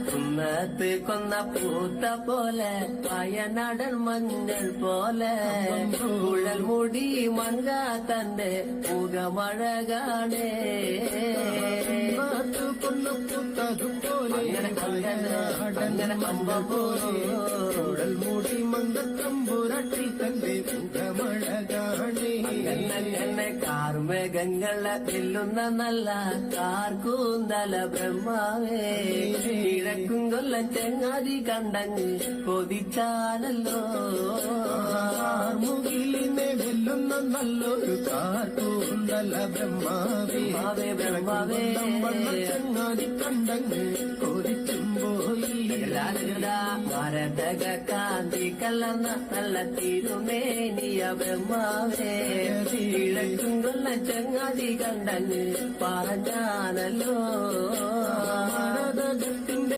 കുന്നത്ത് കൊന്ന പൂത്ത പോലെ വയനാടൻ മഞ്ഞൾ പോലെ കുഴൽ മുടി മങ്ക തന്റെ മുഖമഴ കാണേ കൊന്ന പൂത്തതുപോലെ അങ്ങനെ അമ്പ പോലെ കുഴൽ മൂടി മന്ദത്തമ്പുരട്ടി തന്റെ മുഖമഴ കാണേ എന്നെ കാർമേഘങ്ങളെ വെല്ലുന്ന നല്ല കാർക്കൂന്തല ബ്രഹ്മാവേ കിഴക്കും കൊല്ലം ചെങ്ങാതി കണ്ടങ്ങ് കൊതിച്ചാലല്ലോ മുകിലിനെ വെല്ലുന്ന നല്ലൊരു കാർക്കൂന്തല ബ്രഹ്മാവേ ബ്രഹ്മാവേ ചങ്ങാതി കണ്ടങ്ങ് കൊതിച്ചും പോയി മരതക കാന്തി കലർന്ന നല്ല തിരുമേനിയ ബ്രഹ്മാവേ കിഴക്കും കൊല്ലം ചെങ്ങാതി കണ്ടങ്ങ് പറഞ്ഞാനല്ലോ